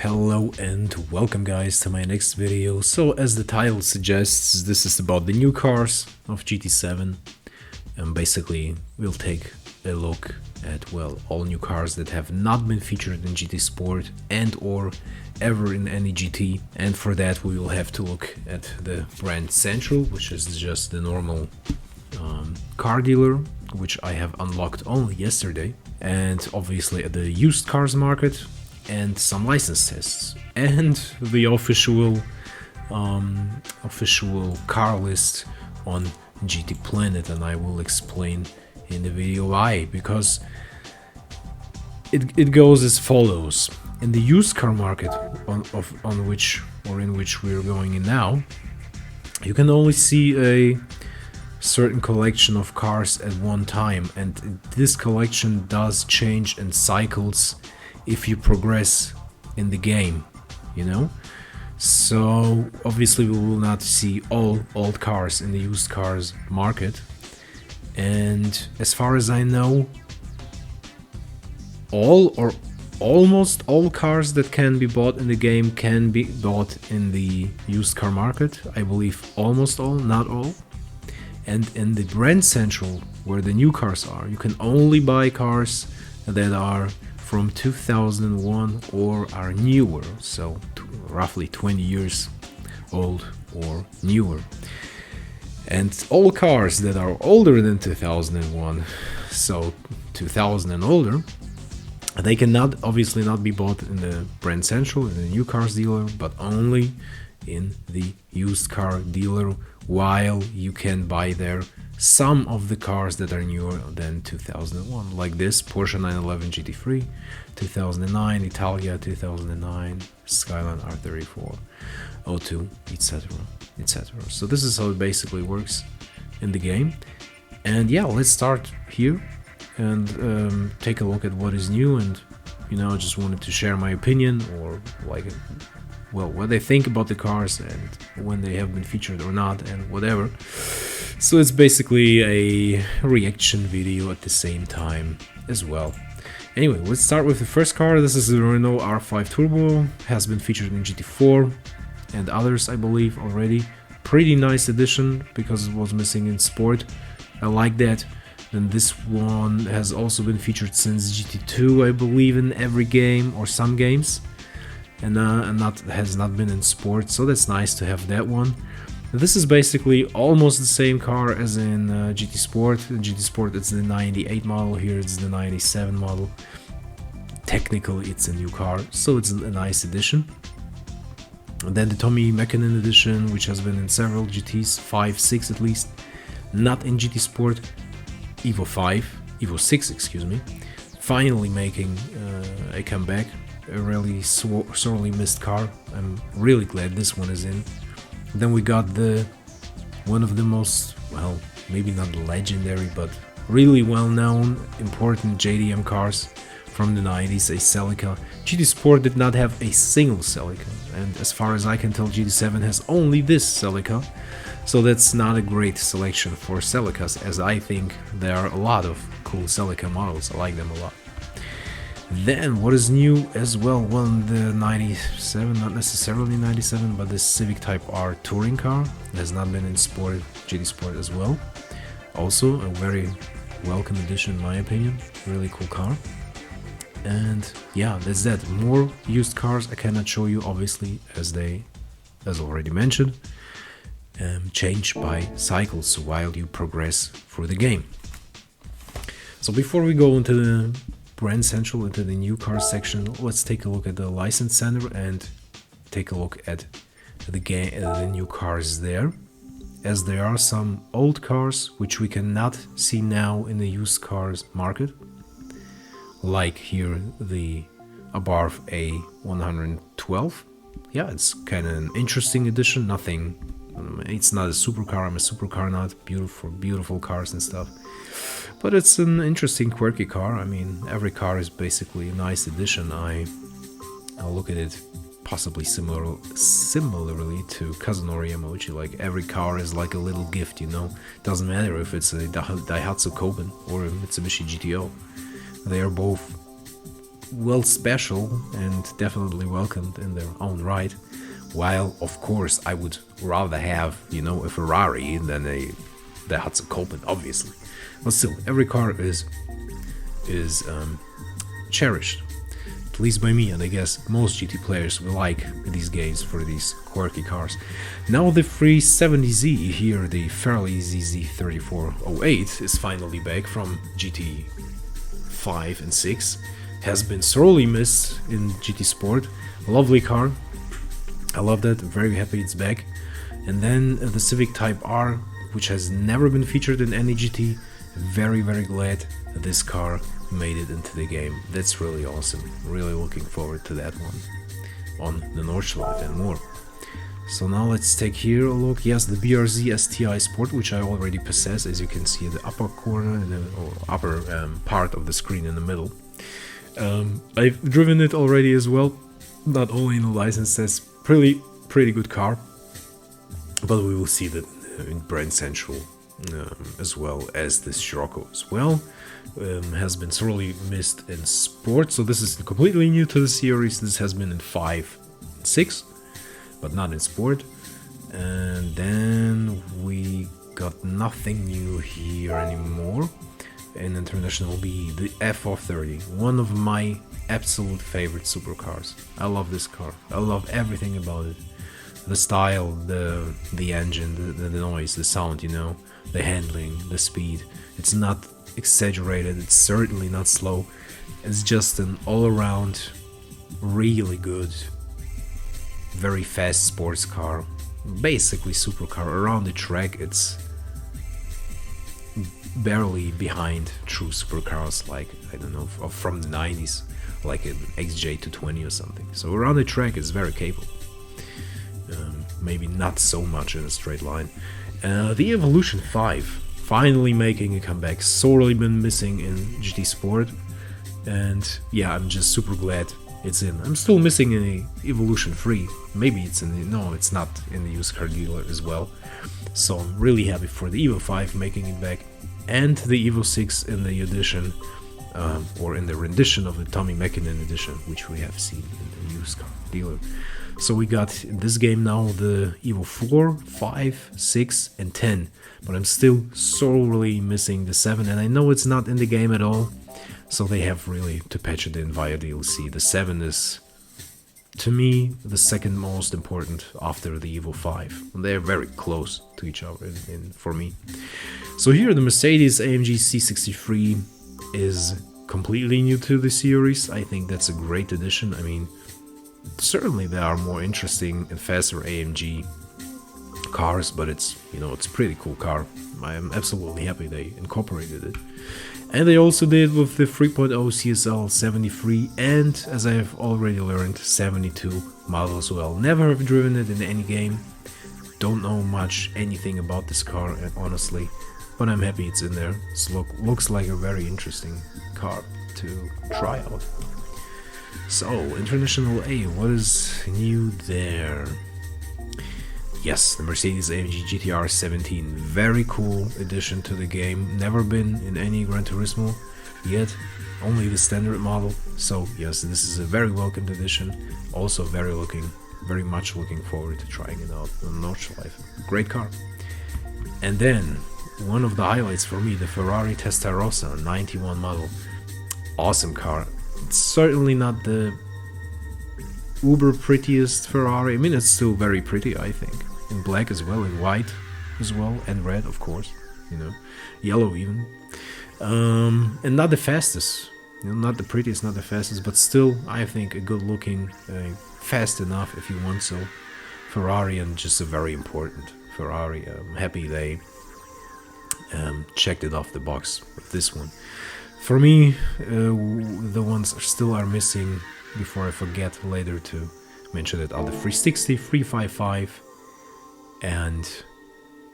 Hello and welcome guys to my next video. So as the title suggests, this is about the new cars of GT7, and basically we'll take a look at, well, all new cars that have not been featured in GT Sport and or ever in any GT. And for that we will have to look at the brand Central, which is just the normal car dealer, which I have unlocked only yesterday, and obviously at the used cars market, and some license tests, and the official car list on GT Planet, and I will explain in the video why, because it goes as follows. In the used car market in which we're going in now, you can only see a certain collection of cars at one time, and this collection does change in cycles if you progress in the game, you know. So obviously we will not see all old cars in the used cars market, and as far as I know, all or almost all cars that can be bought in the game can be bought in the used car market. I believe almost all, not all. And in the brand Central, where the new cars are, you can only buy cars that are from 2001 or are newer, so roughly 20 years old or newer. And all cars that are older than 2001, so 2000 and older, they cannot obviously not be bought in the brand Central, in the new cars dealer, but only in the used car dealer, while you can buy there some of the cars that are newer than 2001, like this Porsche 911 GT3, 2009, Italia 2009, Skyline R34, O2, etc, etc. So this is how it basically works in the game. And yeah, let's start here and take a look at what is new. And you know, I just wanted to share my opinion, or like, well, what I think about the cars and when they have been featured or not, and whatever. So it's basically a reaction video at the same time as well. Anyway, let's start with the first car. This is the Renault R5 Turbo, has been featured in GT4 and others, I believe, already. Pretty nice addition because it was missing in Sport. I like that. And this one has also been featured since GT2, I believe, in every game or some games, and has not been in Sport, so that's nice to have that one. This is basically almost the same car as in GT Sport. In GT Sport it's the 98 model, here it's the 97 model. Technically it's a new car, so it's a nice addition. And then the Tommy Mäkinen edition, which has been in several GTs, 5, 6 at least, not in GT Sport. Evo 6, excuse me, finally making a comeback. A really sorely missed car. I'm really glad this one is in. Then we got one of the most, well, maybe not legendary, but really well-known, important JDM cars from the 90s, a Celica. GT Sport did not have a single Celica, and as far as I can tell, GT7 has only this Celica, so that's not a great selection for Celicas, as I think there are a lot of cool Celica models. I like them a lot. Then what is new as well? Well, the 97, not necessarily 97, but the Civic Type R touring car has not been in Sport, GT Sport as well. Also a very welcome addition in my opinion, really cool car. And yeah, that's that. More used cars I cannot show you obviously, as already mentioned, change by cycles while you progress through the game. So before we go into the brand Central, into the new car section, let's take a look at the license center and take a look at the new cars there, as there are some old cars which we cannot see now in the used cars market, like here the Abarth A112. Yeah, it's kind of an interesting addition. Nothing, it's not a supercar, I'm a supercar nut, beautiful cars and stuff. But it's an interesting, quirky car. I mean, every car is basically a nice addition. I'll look at it possibly similarly to Kazunori Emoji. Like, every car is like a little gift, you know. Doesn't matter if it's a Daihatsu Koben or a Mitsubishi GTO. They are both well special and definitely welcomed in their own right. While of course I would rather have, you know, a Ferrari than the Hudson Copeland, obviously. But still, every car is cherished, at least by me, and I guess most GT players will like these games for these quirky cars. Now the 370Z here, the Ferrari ZZ3408, is finally back from GT 5 and 6. Has been sorely missed in GT Sport. Lovely car. I love that. I'm very happy it's back. And then the Civic Type R, which has never been featured in any GT. Very, very glad that this car made it into the game. That's really awesome. Really looking forward to that one on the Nordschleife and more. So now let's take here a look. Yes, the Brz Sti Sport, which I already possess, as you can see in the upper corner, in the upper part of the screen in the middle. I've driven it already as well, not only in the license test. Pretty good car, but we will see that in Brand Central as well as this Scirocco as well. Has been sorely missed in Sport, so this is completely new to the series. This has been in 5 and 6, but not in Sport. And then we got nothing new here anymore. In International B, the F430, one of my absolute favorite supercars. I love this car. I love everything about it. The style, the engine, the noise, the sound, you know, the handling, the speed. It's not exaggerated, it's certainly not slow. It's just an all-around really good, very fast sports car. Basically supercar. Around the track it's barely behind true supercars like, I don't know, from the 90s, like an XJ220 or something. So around the track it's very capable. Maybe not so much in a straight line. The Evolution 5 finally making a comeback. Sorely been missing in GT Sport, and yeah, I'm just super glad it's in. I'm still missing an Evolution 3. Maybe it's in the, no, it's not in the used car dealer as well. So I'm really happy for the Evo 5 making it back, and the Evo 6 in the edition, or in the rendition of the Tommy Mäkinen edition, which we have seen in the used car dealer. So we got in this game now the Evo 4, 5, 6 and 10, but I'm still sorely missing the 7, and I know it's not in the game at all, so they have really to patch it in via DLC. The 7 is, to me, the second most important after the Evo 5. They're very close to each other for me. So here the Mercedes AMG C63 is completely new to the series. I think that's a great addition. I mean, certainly there are more interesting and faster AMG cars, but it's, you know, it's a pretty cool car. I am absolutely happy they incorporated it. And they also did with the 3.0 CSL 73 and, as I have already learned, 72 model as well. Never have driven it in any game. Don't know much anything about this car, honestly, but I'm happy it's in there. It looks like a very interesting car to try out. So, International A, what is new there? Yes, the Mercedes AMG Gtr17, very cool addition to the game. Never been in any Gran Turismo yet, only the standard model. So yes, this is a very welcomed addition. Also very much looking forward to trying it out on Nordschleife. Great car. And then one of the highlights for me, the Ferrari Testarossa 91 model. Awesome car. It's certainly not the uber prettiest Ferrari. I mean, it's still very pretty, I think. In black as well, in white as well, and red, of course. You know, yellow even. And not the fastest. You know, not the prettiest, not the fastest, but still, I think, a good-looking, fast enough if you want so. Ferrari, and just a very important Ferrari. I'm happy they checked it off the box with this one. For me, the ones still are missing, before I forget later to mention it, are the 360, 355 and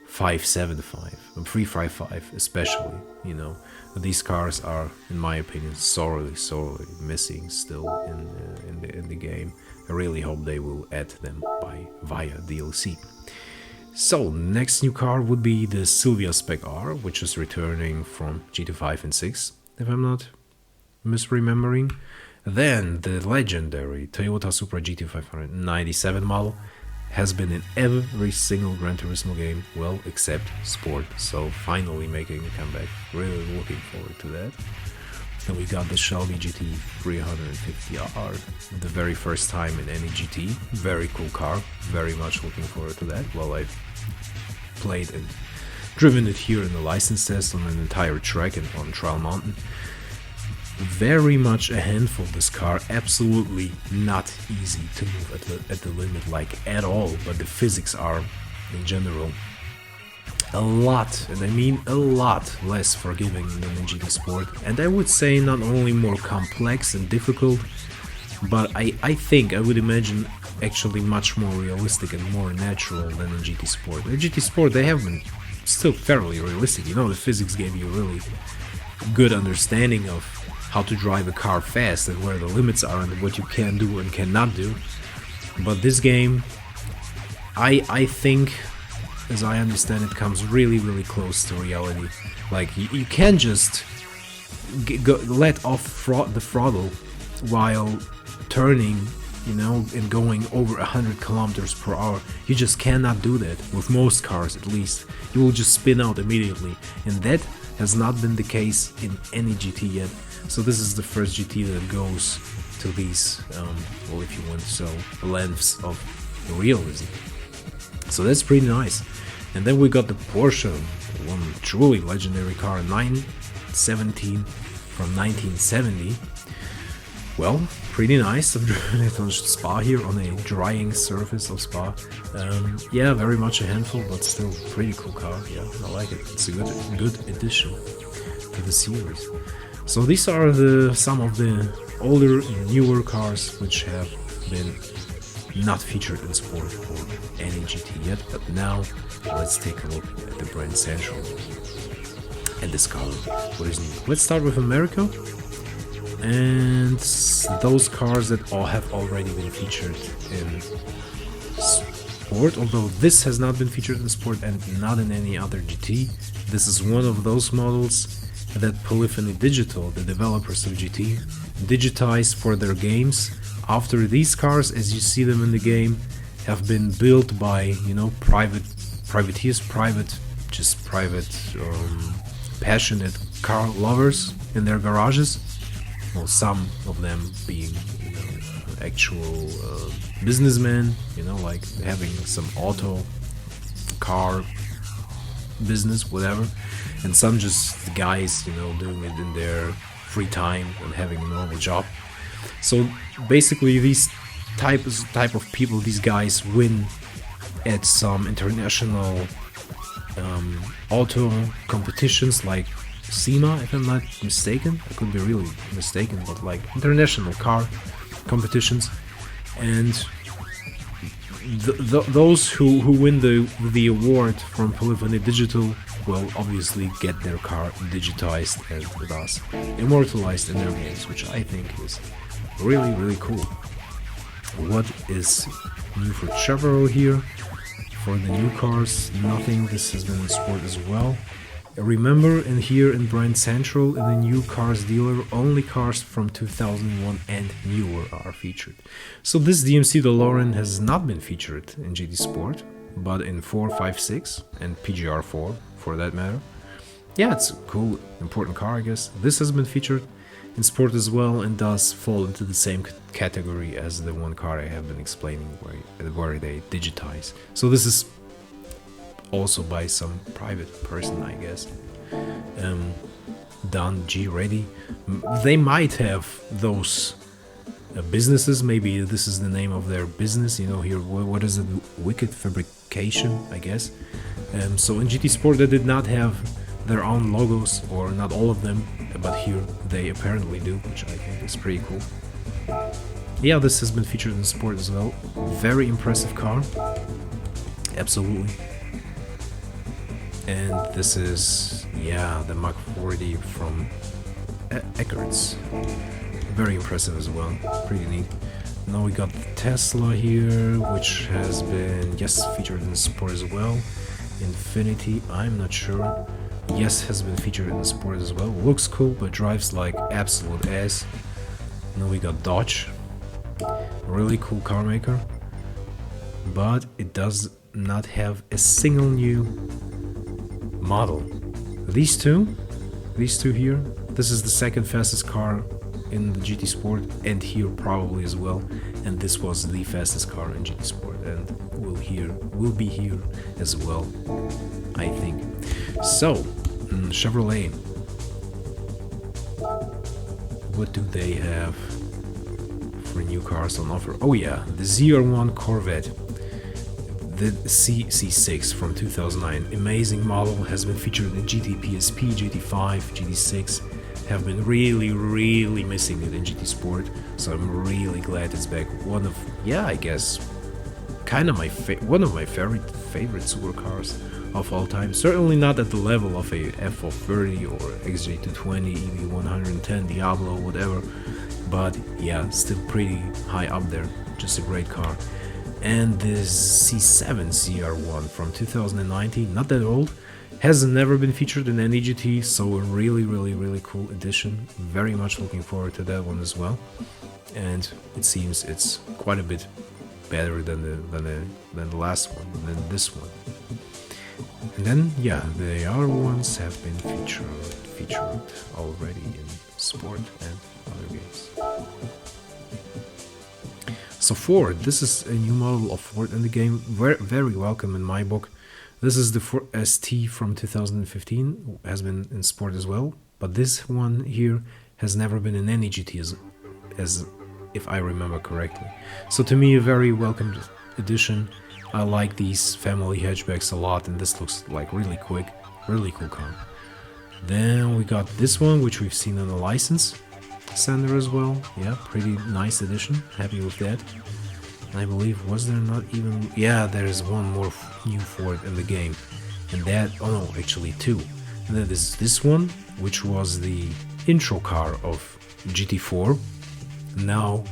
575, and 355 especially. You know, these cars are, in my opinion, sorely missing still in the game. I really hope they will add them via DLC. So, next new car would be the Silvia Spec R, which is returning from GT5 and 6, if I'm not misremembering. Then the legendary Toyota Supra GT 597 model has been in every single Gran Turismo game, well, except Sport, so finally making a comeback. Really looking forward to that. Then we got the Xiaomi Gt350R, the very first time in any GT. Very cool car, very much looking forward to that. Well, I've played and driven it here in the license test on an entire track and on Trial Mountain. Very much a handful, this car, absolutely not easy to move at the limit, like at all, but the physics are, in general, a lot, and I mean a lot less forgiving than in GT Sport, and I would say not only more complex and difficult, but I would imagine actually much more realistic and more natural than in GT Sport. In GT Sport they have been still fairly realistic, you know, the physics gave you a really good understanding of how to drive a car fast and where the limits are and what you can do and cannot do. But this game, I think, as I understand it, comes really close to reality. Like, you can't just let off the throttle while turning, you know, and going over 100 kilometers per hour. You just cannot do that, with most cars at least. You will just spin out immediately, and that has not been the case in any GT yet. So this is the first GT that goes to these, well, if you want so, lengths of realism. So that's pretty nice. And then we got the Porsche, one truly legendary car, 917 from 1970. Well, pretty nice. I've driven it on Spa here, on a drying surface of Spa. Yeah, very much a handful, but still pretty cool car. Yeah, I like it. It's a good addition to the series. So these are some of the older and newer cars which have been not featured in Sport or any GT yet, but now let's take a look at the brand Central and this car. What is new? Let's start with America and those cars that all have already been featured in Sport, although this has not been featured in Sport and not in any other GT. This is one of those models that Polyphony Digital, the developers of GT, digitized for their games. After these cars, as you see them in the game, have been built by, you know, privateers, passionate car lovers in their garages. Well, some of them being, you know, actual businessmen, you know, like having some auto car business, whatever, and some just guys, you know, doing it in their free time and having a normal job. So basically these type of people, these guys win at some international auto competitions like SEMA, if I'm not mistaken. I could be really mistaken, but like international car competitions, and those who win the award from Polyphony Digital will obviously get their car digitized and thus immortalized in their games, which I think is really cool. What is new for Chevrolet here? For the new cars, nothing. This has been in Sport as well. Remember, in here in Brand Central, in the new cars dealer, only cars from 2001 and newer are featured. So this Dmc Delorean has not been featured in GT Sport, but in 4, 5, 6 and PGR4 for that matter. Yeah, it's a cool, important car, I guess. This has been featured in Sport as well and does fall into the same category as the one car I have been explaining where they digitize. So this is also by some private person, I guess, done G-ready. They might have those businesses, maybe this is the name of their business, you know, here, what is it, Wicked Fabrication, I guess. So in GT Sport they did not have their own logos, or not all of them, but here they apparently do, which I think is pretty cool. Yeah, this has been featured in Sport as well. Very impressive car, absolutely. And this is, yeah, the Mach 40 from Eckertz. Very impressive as well, pretty neat. Now we got the Tesla here, which has been, yes, featured in Sport as well. Infinity, I'm not sure. Yes, has been featured in Sport as well. Looks cool, but drives like absolute ass. And then we got Dodge, really cool car maker, but it does not have a single new model. These two here, this is the second fastest car in the GT Sport, and here probably as well, and this was the fastest car in GT Sport, and will be here as well, I think. So Chevrolet, what do they have for new cars on offer? Oh yeah, the Zr1 Corvette, the CC6 from 2009, amazing model, has been featured in GT PSP, GT5, GT6, have been really missing it in GT Sport, so I'm really glad it's back. One of, yeah, I guess, kind of one of my favorite supercars of all time. Certainly not at the level of a F12 or XJ220, EV110, Diablo, whatever, but yeah, still pretty high up there. Just a great car. And this C7 Zr1 from 2019, not that old, has never been featured in any GT, so a really cool addition. Very much looking forward to that one as well. And it seems it's quite a bit better than the last one, than this one. And then yeah, the other ones have been featured already in Sport and other games. So Ford, this is a new model of Ford in the game, very welcome in my book. This is the Ford ST from 2015, has been in Sport as well, but this one here has never been in any GT as if I remember correctly. So to me, a very welcome addition. I like these family hatchbacks a lot, and this looks like really quick, really cool car. Then we got this one, which we've seen on the license sender as well. Yeah, pretty nice addition, happy with that. I believe, was there not even, yeah, there's one more new Ford in the game, and that, oh no, actually two. And then there's this one, which was the intro car of GT4, now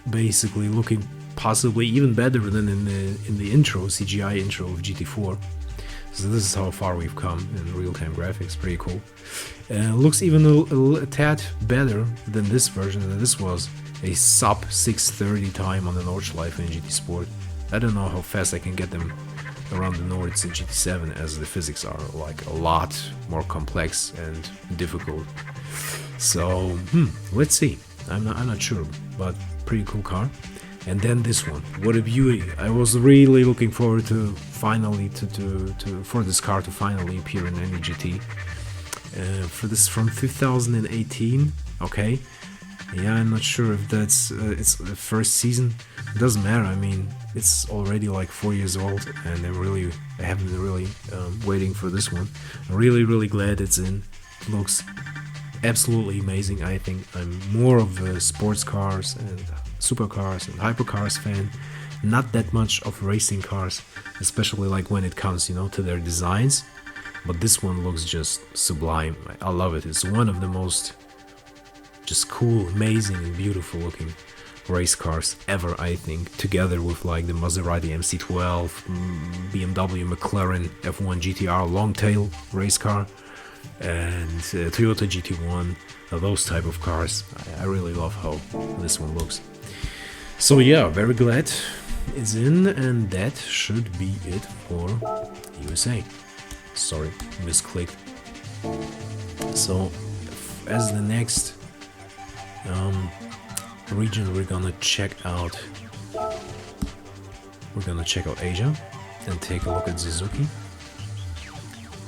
basically looking possibly even better than in the intro, CGI intro of GT4. So this is how far we've come in real-time graphics, pretty cool. Looks even a tad better than this version, and this was a sub 630 time on the Nordschleife in GT Sport. I don't know how fast I can get them around the Nords in GT7, as the physics are like a lot more complex and difficult. So let's see. I'm not sure, but pretty cool car. And then this one, what a beauty! I was really looking forward to finally for this car to finally appear in any GT. For this from 2018, okay. Yeah, I'm not sure if that's it's the first season. It doesn't matter. I mean, it's already like 4 years old, and I have been really waiting for this one. I'm really glad it's in. It looks absolutely amazing. I think I'm more of a sports cars and supercars and hypercars fan, not that much of racing cars, especially like when it comes, you know, to their designs. But this one looks just sublime. I love it. It's one of the most just cool, amazing and beautiful looking race cars ever, I think, together with like the Maserati MC12, Bmw Mclaren F1 Gtr long tail race car, and Toyota GT1, those type of cars. I really love how this one looks. So yeah, very glad it's in, and that should be it for USA. Sorry, misclicked. So as the next region, we're gonna check out Asia and take a look at Suzuki.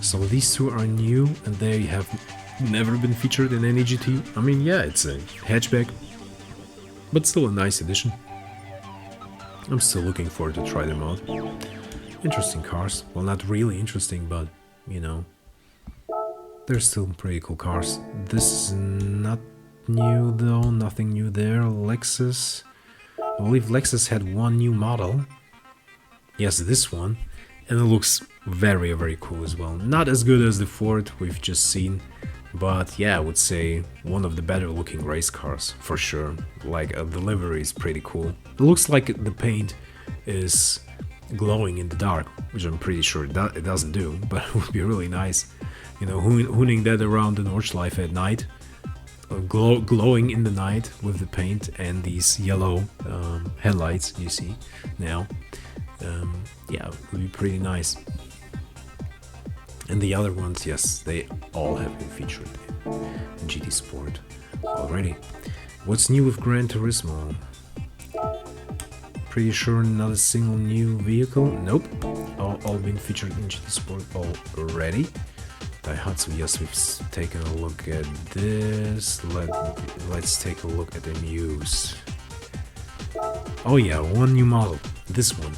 So these two are new, and they have never been featured in any GT. I mean, yeah, it's a hatchback, but still a nice addition. I'm still looking forward to try them out. Interesting cars. Well, not really interesting, but you know, they're still pretty cool cars. This is not new though, nothing new there. Lexus, I believe Lexus had one new model. Yes, this one, and it looks very cool as well. Not as good as the Ford we've just seen, but yeah, I would say one of the better looking race cars for sure. Like the livery is pretty cool. It looks like the paint is glowing in the dark, which I'm pretty sure it doesn't do, but it would be really nice, you know, hooning that around the Nordschleife at night. glowing in the night with the paint and these yellow headlights you see now. Yeah, it would be pretty nice. And the other ones, yes, they all have been featured in GT Sport already. What's new with Gran Turismo? Pretty sure not a single new vehicle. Nope, all been featured in GT Sport already. Daihatsu, yes, we've taken a look at this. Let's take a look at the news. Oh yeah, one new model, this one.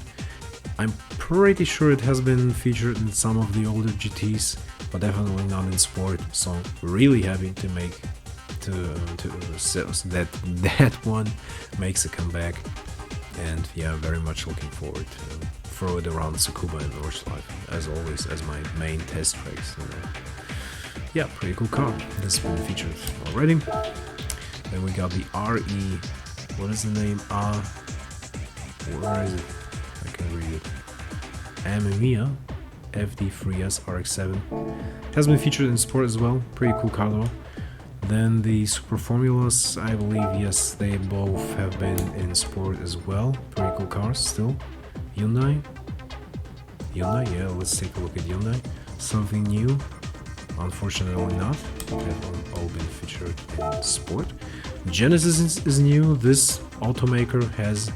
I'm pretty sure it has been featured in some of the older GTs, but definitely not in Sport. So really happy to that one makes a comeback, and yeah, very much looking forward to throw it around Tsukuba and Nordschleife as always as my main test tracks. Yeah, pretty cool car. This has been featured already. Then we got the RE. What is the name? Where is it? I can read it. Amg FD3S RX-7 has been featured in Sport as well. Pretty cool car though. Then the Super Formulas, I believe, yes, they both have been in Sport as well. Pretty cool cars still. Hyundai, yeah, let's take a look at Hyundai. Something new, unfortunately not. They've all been featured in Sport. Genesis is new. This automaker has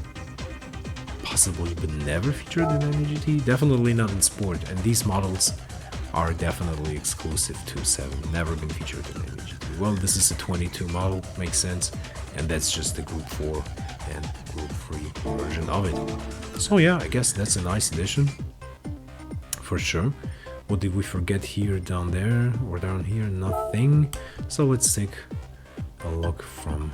possibly been never featured in any GT, definitely not in Sport, and these models are definitely exclusive to 7, never been featured in any GT. Well, this is a 22 model, makes sense, and that's just the Group 4 and Group 3 version of it. So yeah, I guess that's a nice addition, for sure. What did we forget here, down there, or down here? Nothing. So let's take a look from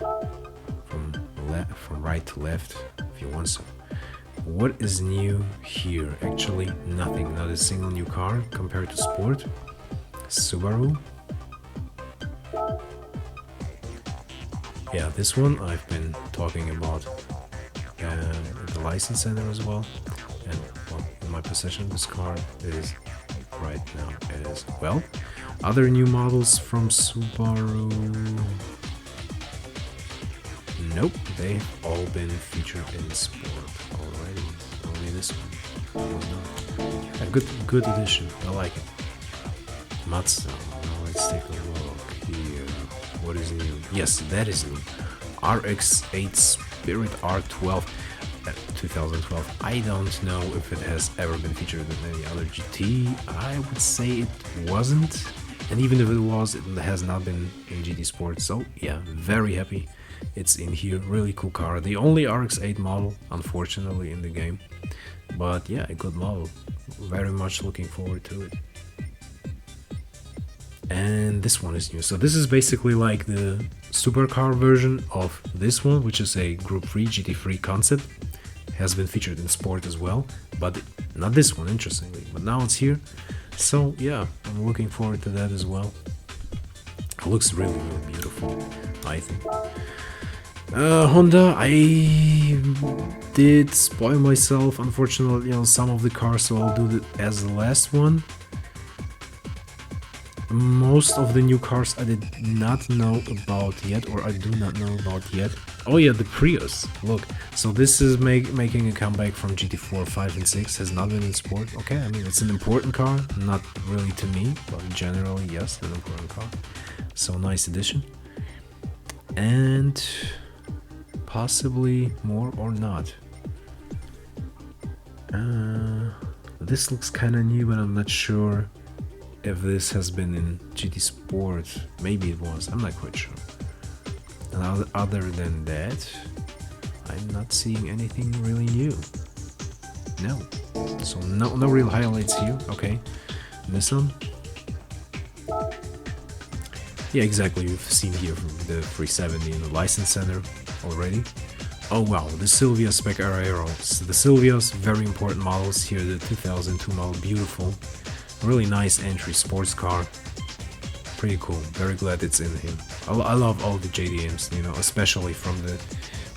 right to left, if you want so. What is new here? Actually, nothing. Not a single new car compared to Sport. Subaru. Yeah, this one I've been talking about at the license center as well. And well, in my possession, this car is right now as well. Other new models from Subaru. Nope, they've all been featured in Sport already. Only this one. A good addition. I like it. Mazda. Now let's take a look here. What is new? Yes, that is new. RX-8 Spirit R12 2012. I don't know if it has ever been featured in any other GT. I would say it wasn't. And even if it was, it has not been in GT Sport. So yeah, very happy it's in here. Really cool car. The only RX-8 model, unfortunately, in the game. But yeah, a good model. Very much looking forward to it. And this one is new. So this is basically like the supercar version of this one, which is a Group 3 GT3 concept. Has been featured in Sport as well, but not this one, interestingly. But now it's here. So yeah, I'm looking forward to that as well. It looks really, really beautiful, I think. Honda, I did spoil myself, unfortunately, on some of the cars, so I'll do it as the last one. Most of the new cars I did not know about yet, or I do not know about yet. Oh yeah, the Prius. Look, so this is making a comeback from GT4, 5 and 6. Has not been in Sport. Okay, I mean, it's an important car. Not really to me, but generally, yes, an important car. So nice addition. And possibly more or not. This looks kind of new, but I'm not sure if this has been in GT Sport. Maybe it was, I'm not quite sure. And other than that, I'm not seeing anything really new. No. So no real highlights here. Okay. Nissan. Yeah, exactly. We've seen here from the 370 in the license center already. Oh wow, the Silvia Spec Aero. So the Silvia's very important models here. The 2002 model, beautiful. Really nice entry sports car. Pretty cool. Very glad it's in here. I love all the JDMs, you know, especially from the,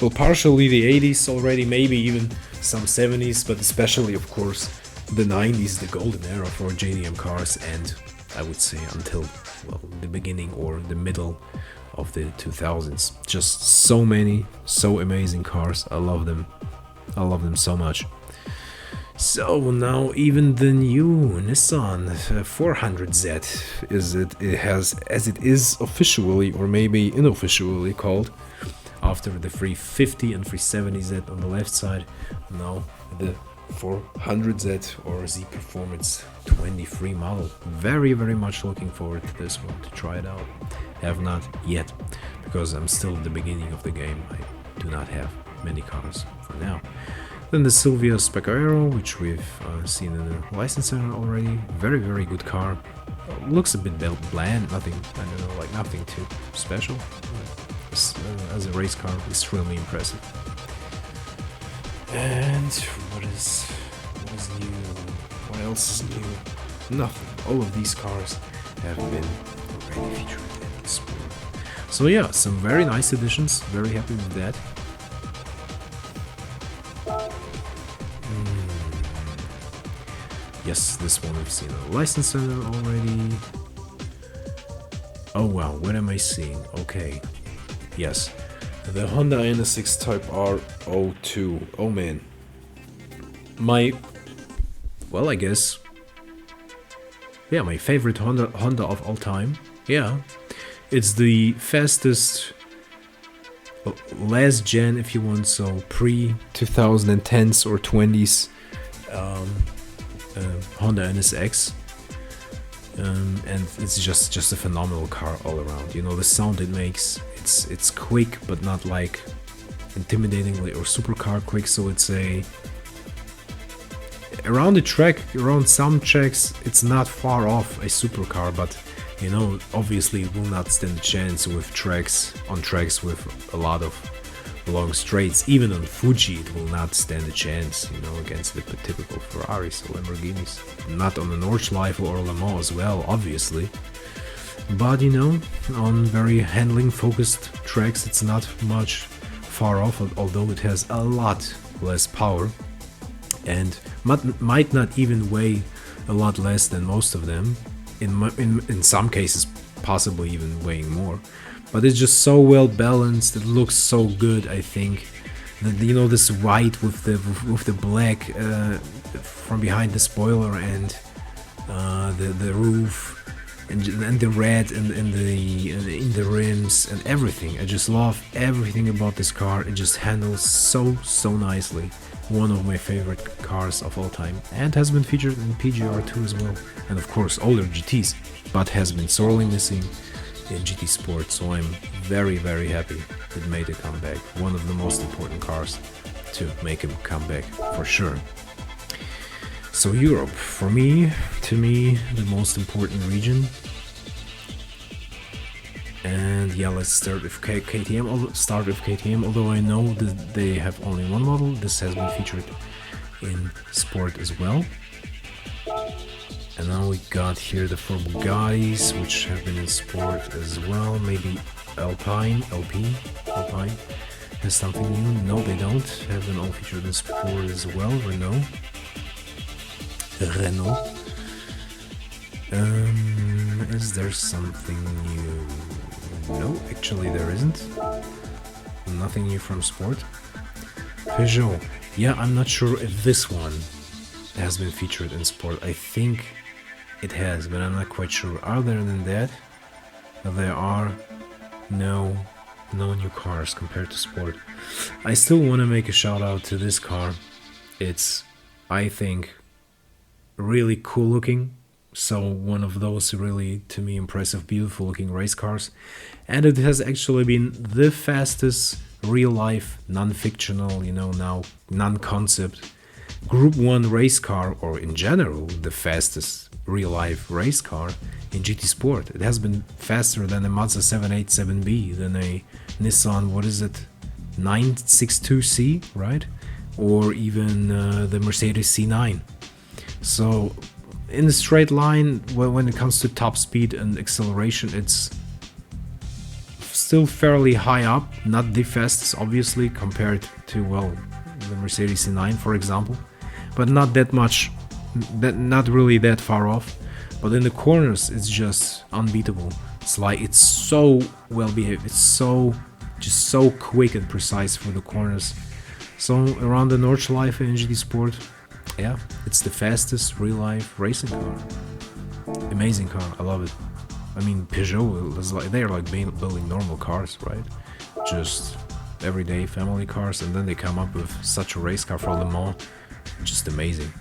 well, partially the 80s already, maybe even some 70s, but especially, of course, the 90s, the golden era for JDM cars, and I would say until, well, the beginning or the middle of the 2000s. Just so many, so amazing cars. I love them. I love them so much. So now even the new Nissan 400Z as it is officially or maybe unofficially called, after the 350 and 370Z on the left side, now the 400Z or Z Performance 23 model. Very much looking forward to this one, to try it out. Have not yet, because I'm still at the beginning of the game. I do not have many cars for now. Then the Silvia Spec Aero, which we've seen in the license center already. Very good car. Looks a bit bland, nothing, I don't know, like nothing too special. As a race car, extremely impressive. And what is new? What else is new? Nothing. All of these cars have been already featured in the sport. So yeah, some very nice additions. Very happy with that. Yes, this one we've seen in the license center already. Oh wow, what am I seeing? Okay. Yes, the Honda Nsx Type R02. Oh man. Well, I guess, yeah, my favorite Honda of all time. Yeah, it's the fastest last gen, if you want, so pre-2010s or 20s Honda NSX. And it's just a phenomenal car all around. You know, the sound it makes, it's quick but not like intimidatingly or supercar quick, so it's around the track, around some tracks, it's not far off a supercar, but you know, obviously it will not stand a chance with tracks with a lot of long straights. Even on Fuji it will not stand a chance, you know, against the typical Ferraris or Lamborghinis. Not on the Nordschleife or Le Mans as well, obviously. But you know, on very handling focused tracks it's not much far off, although it has a lot less power and might not even weigh a lot less than most of them. In some cases possibly even weighing more. But it's just so well balanced. It looks so good. I think that, you know, this white with the black from behind the spoiler and the roof and the red in the rims and everything. I just love everything about this car. It just handles so nicely. One of my favorite cars of all time, and has been featured in PGR2 as well, and of course older GTs, but has been sorely missing in GT Sport, so I'm very happy it made a comeback. One of the most important cars to make a comeback for sure. So Europe, to me, the most important region. And yeah, let's start with KTM. Although I know that they have only one model, this has been featured in Sport as well. And now we got here the 4 Bugattis, which have been in Sport as well. Maybe Alpine has something new. No, they don't. Have been all featured in Sport as well. Renault. Is there something new? No, actually there isn't. Nothing new from Sport. Peugeot. Yeah, I'm not sure if this one has been featured in Sport. I think it has, but I'm not quite sure. Other than that, there are no new cars compared to Sport. I still want to make a shout out to this car. It's, I think, really cool looking. So one of those really, to me, impressive, beautiful looking race cars. And it has actually been the fastest real life, non-fictional, you know, now non-concept Group 1 race car, or in general, the fastest real life race car in GT Sport. It has been faster than a Mazda 787B, than a Nissan, 962C, right? Or even the Mercedes C9. So in a straight line, when it comes to top speed and acceleration, it's still fairly high up, not the fastest obviously compared to, well, the Mercedes C9 for example, but not that much, not really that far off. But in the corners it's just unbeatable. It's like it's so well behaved. It's just so quick and precise for the corners. So around the Nordschleife in GT Sport, yeah, it's the fastest real-life racing car. Amazing car, I love it. I mean, Peugeot is like they're like building normal cars, right? Just everyday family cars, and then they come up with such a race car for Le Mans. Just amazing.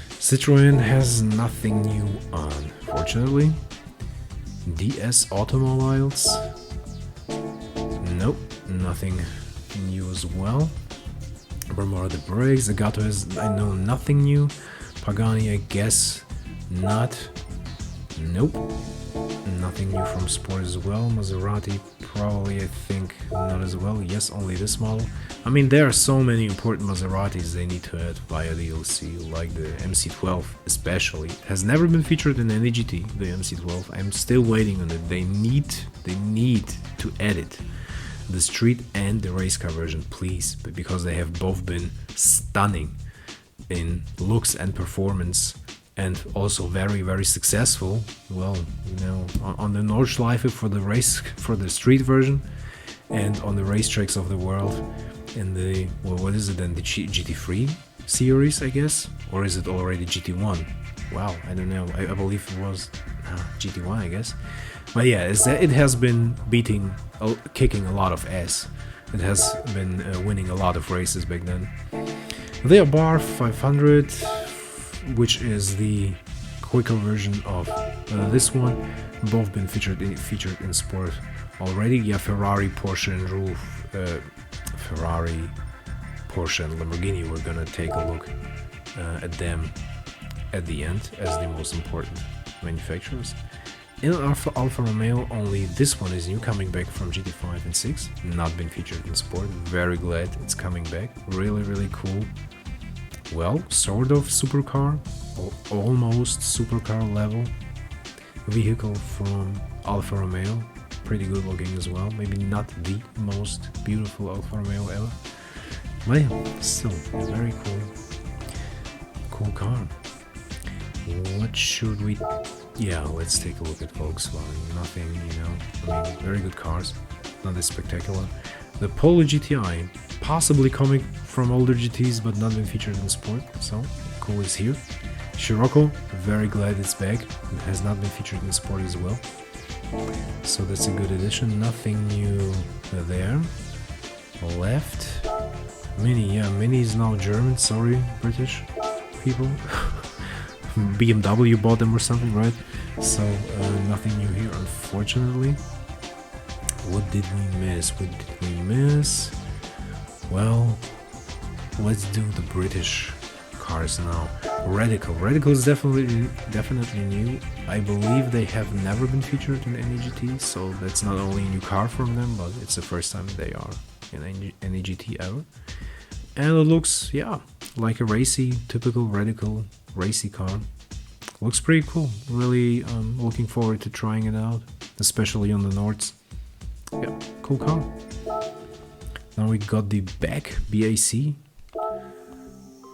Citroen has nothing new unfortunately. DS Automobiles, nope, nothing new as well. Brembo the Briggs, Zagato is, I know, nothing new. Pagani, I guess not. Nope, nothing new from Sport as well. Maserati, probably, I think not as well. Yes, only this model. I mean, there are so many important Maseratis they need to add via DLC, like the MC12 especially. It has never been featured in any GT, the MC12. I'm still waiting on it. They need to add it. The street and the race car version, please, because they have both been stunning in looks and performance, and also very, very successful. Well, you know, on the Nordschleife for the street version, and on the racetracks of the world, in the, well, what is it then, the GT3 series, I guess, or is it already GT1? Wow, I don't know. I believe it was GT1, I guess. But yeah, it has been kicking a lot of ass. It has been winning a lot of races back then. The Bar 500, which is the quicker version of this one, both been featured in Sport already. Yeah, Ferrari, Porsche, and Ferrari, Porsche, and Lamborghini. We're gonna take a look at them at the end as the most important manufacturers. In Alfa Romeo, only this one is new, coming back from GT5 and 6, not been featured in Sport. Very glad it's coming back. Really, really cool. Well, sort of supercar, or almost supercar level vehicle from Alfa Romeo. Pretty good looking as well. Maybe not the most beautiful Alfa Romeo ever, but yeah, still a very cool car. What should we... Yeah, let's take a look at Volkswagen. Nothing, you know, I mean, very good cars, not that spectacular. The Polo Gti, possibly coming from older GTs, but not been featured in Sport, so cool is here. Scirocco, very glad it's back. It has not been featured in Sport as well, so that's a good addition. Nothing new there. Left. Mini, yeah, Mini is now German, sorry, British people. BMW bought them or something, right? So nothing new here, unfortunately. What did we miss? Well, let's do the British cars now. Radical is definitely new. I believe they have never been featured in any GT, so that's not only a new car from them, but it's the first time they are in any GT ever. And it looks, yeah, like a typical Radical racy car. Looks pretty cool. Really looking forward to trying it out, especially on the Nords. Yeah, cool car. Now we got the BAC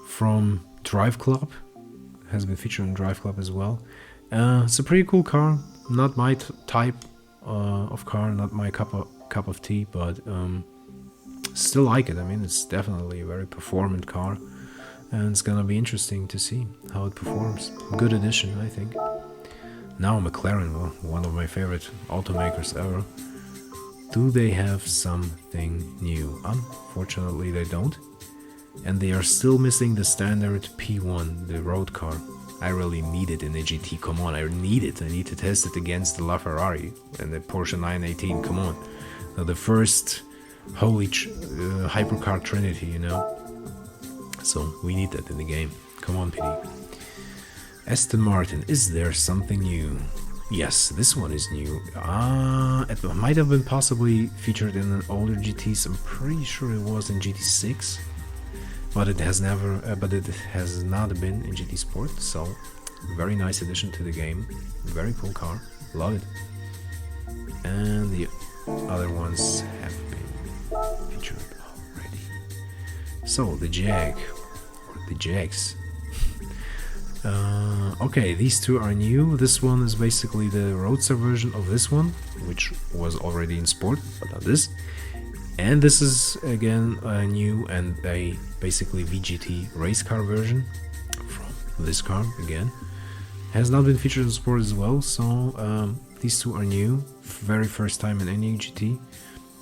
from Drive Club. Has been featured in Drive Club as well. It's a pretty cool car. Not my type of car, not my cup of tea, but still like it. I mean, it's definitely a very performant car, and it's gonna be interesting to see how it performs. Good addition, I think. Now McLaren, well, one of my favorite automakers ever. Do they have something new? Unfortunately, they don't. And they are still missing the standard P1, the road car. I really need it in a GT, come on, I need it. I need to test it against the LaFerrari and the Porsche 918, come on. Now, the first holy hypercar trinity, you know. So we need that in the game. Come on, PD. Aston Martin, is there something new? Yes, this one is new. It might have been possibly featured in an older GTs. I'm pretty sure it was in GT6, but it has not been in GT Sport. So, very nice addition to the game. Very cool car, love it. And the other ones have been featured already. So the Jag, or the Jags. Okay, these two are new. This one is basically the roadster version of this one, which was already in sport, but not this. And this is again a new and a basically VGT race car version from this car again. Has not been featured in sport as well, so these two are new. Very first time in any GT.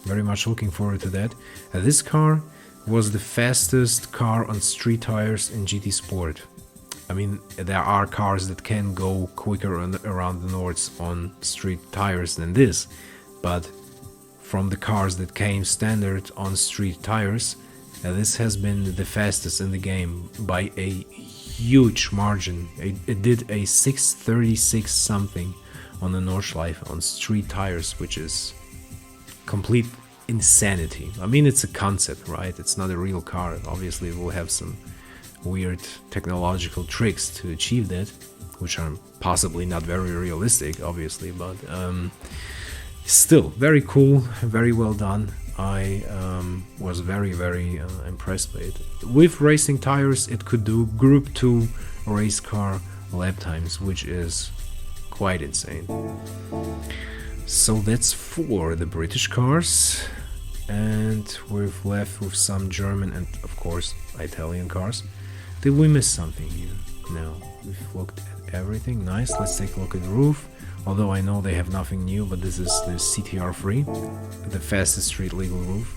Very much looking forward to that. This car was the fastest car on street tires in GT Sport. I mean, there are cars that can go quicker around the norths on street tires than this, but from the cars that came standard on street tires, this has been the fastest in the game by a huge margin. It did a 636 something on the Nordschleife on street tires, which is complete insanity. I mean, it's a concept, right? It's not a real car. Obviously, it will have some weird technological tricks to achieve that, which are possibly not very realistic, obviously, but still very cool, very well done. I was very impressed by it. With racing tires, it could do Group 2 race car lap times, which is quite insane. So that's for the British cars, and we're left with some German and of course Italian cars. Did we miss something here? No, we've looked at everything. Nice, let's take a look at the roof. Although I know they have nothing new, but this is the CTR3, the fastest street legal roof,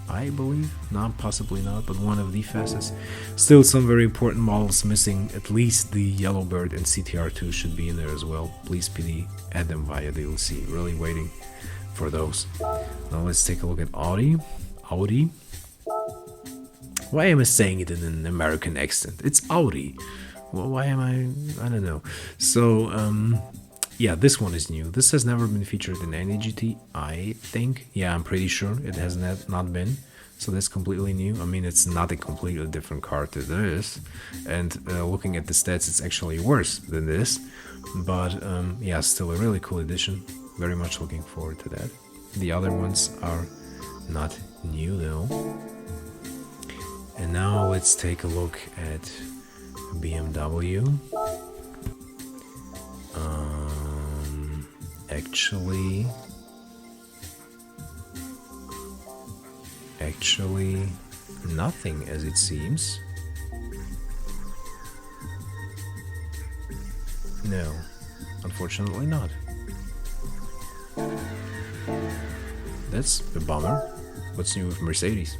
I believe. Not, possibly not, but one of the fastest. Still some very important models missing. At least the Yellowbird and CTR2 should be in there as well. Please PD, add them via DLC. Really waiting for those. Now let's take a look at Audi. Why am I saying it in an American accent? It's Audi. Well, why am I don't know. So, yeah, this one is new. This has never been featured in any GT, I think. Yeah, I'm pretty sure it has not been. So that's completely new. I mean, it's not a completely different car to this. And looking at the stats, it's actually worse than this. But yeah, still a really cool addition. Very much looking forward to that. The other ones are not new though. And now let's take a look at BMW. Actually, nothing as it seems. No, unfortunately not. That's a bummer. What's new with Mercedes?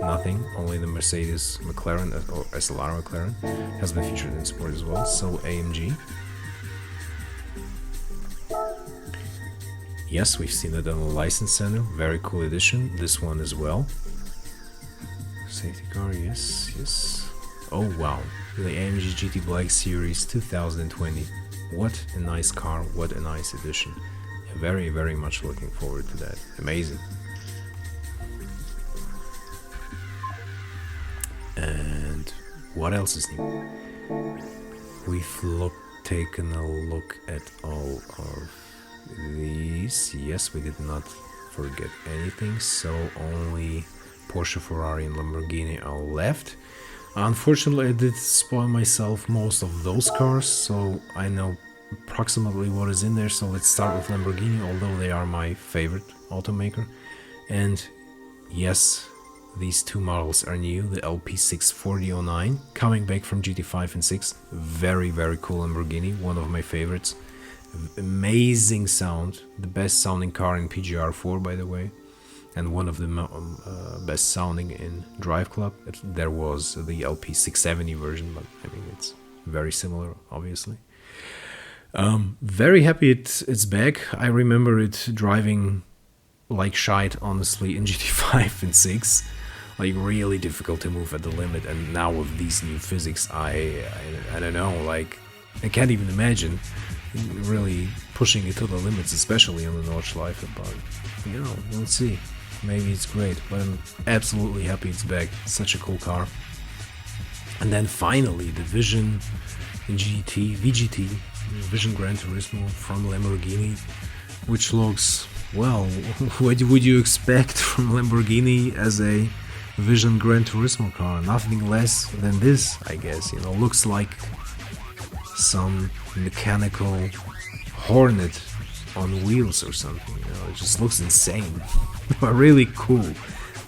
Nothing, only the Mercedes Mclaren or SLR Mclaren has been featured in sport as well. So AMG. Yes, we've seen it on the license center. Very cool addition. This one as well. Safety car, yes. Oh wow, the Amg GT Black Series 2020. What a nice car, what a nice addition. Very much looking forward to that. Amazing. And what else is new? We've taken a look at all of these. Yes, we did not forget anything, so only Porsche, Ferrari and Lamborghini are left. Unfortunately, I did spoil myself most of those cars, so I know approximately what is in there. So let's start with Lamborghini, although they are my favorite automaker. And yes, these two models are new. The LP64009 coming back from GT5 and 6. Very cool Lamborghini, one of my favorites. Amazing sound, the best sounding car in PGR4 by the way, and one of the best sounding in Drive Club. There was the LP670 version, but I mean it's very similar obviously. Very happy it's back. I remember it driving like shite honestly in GT5 and 6, like really difficult to move at the limit, and now with these new physics I don't know, like I can't even imagine really pushing it to the limits, especially on the Nordschleife, but you know, we'll see. Maybe it's great, but I'm absolutely happy it's back. Such a cool car. And then finally the Vision Vgt, Vision Gran Turismo from Lamborghini, which looks, well, what would you expect from Lamborghini as a Vision Gran Turismo car, nothing less than this, I guess. You know, looks like some mechanical Hornet on wheels or something. You know, it just looks insane. Really cool,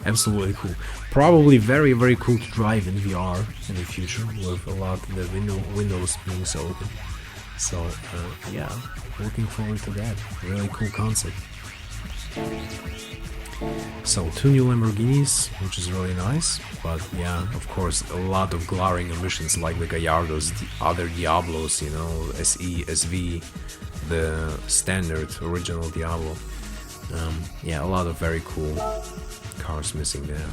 absolutely cool. Probably very, very cool to drive in VR in the future with a lot of the windows being so open. So yeah, looking forward to that. Really cool concept. So 2 new Lamborghinis, which is really nice, but yeah, of course, a lot of glaring omissions like the Gallardos, the other Diablos, you know, SE, SV, the standard original Diablo. Yeah, a lot of very cool cars missing there.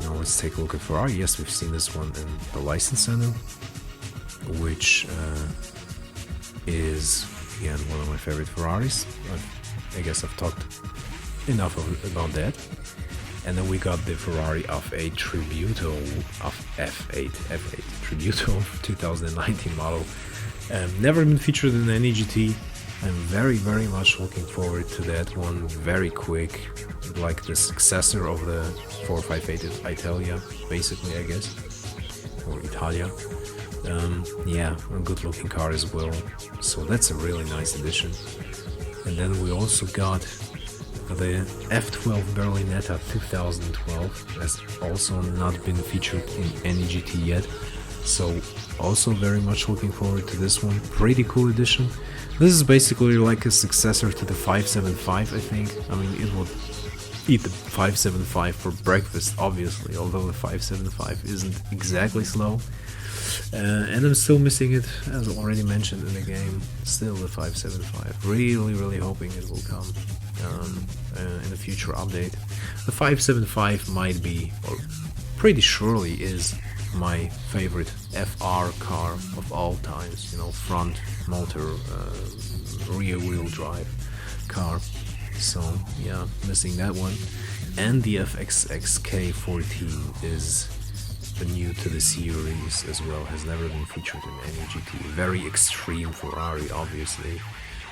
Now let's take a look at Ferrari. Yes, we've seen this one in the license center, which is again one of my favorite Ferraris. I guess I've talked enough about that. And then we got the Ferrari F8 Tributo of F8 Tributo 2019 model. Never been featured in any GT. I'm very, very much looking forward to that one. Very quick, like the successor of the 458 Italia, basically, I guess, or Italia. Yeah, a good looking car as well. So that's a really nice addition. And then we also got the F12 Berlinetta 2012, has also not been featured in any GT yet. So also very much looking forward to this one. Pretty cool addition. This is basically like a successor to the 575, I think. I mean, it would eat the 575 for breakfast, obviously, although the 575 isn't exactly slow. And I'm still missing it, as already mentioned in the game. Still the 575. Really, really hoping it will come in a future update. The 575 might be, or pretty surely is, my favorite FR car of all times. You know, front motor, rear wheel drive car. So yeah, missing that one. And the FXX K14 is new to the series as well, has never been featured in any GT. Very extreme Ferrari, obviously.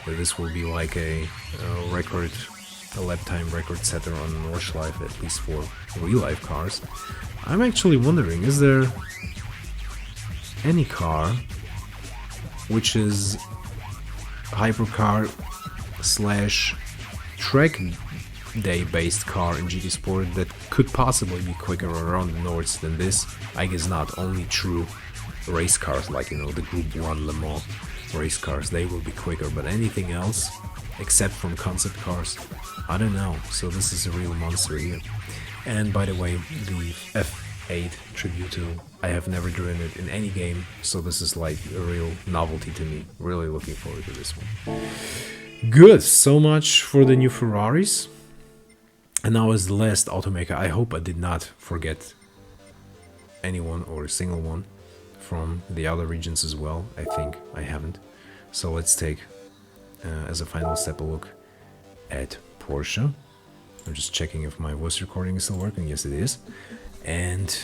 But this will be like a lap time record setter on Nordschleife, at least for real life cars. I'm actually wondering, is there any car which is hypercar slash track day based car in GT Sport that could possibly be quicker around the Nords than this? I guess not. Only true race cars, like, you know, the Group 1 Le Mans race cars, they will be quicker, but anything else except from concept cars, I don't know. So this is a real monster here. And by the way, the F8 Tributo, I have never driven it in any game, so this is like a real novelty to me. Really looking forward to this one. Good, so much for the new Ferraris. And now as the last automaker, I hope I did not forget anyone or a single one from the other regions as well. I think I haven't. So let's take, as a final step, a look at Porsche. I'm just checking if my voice recording is still working. Yes, it is. And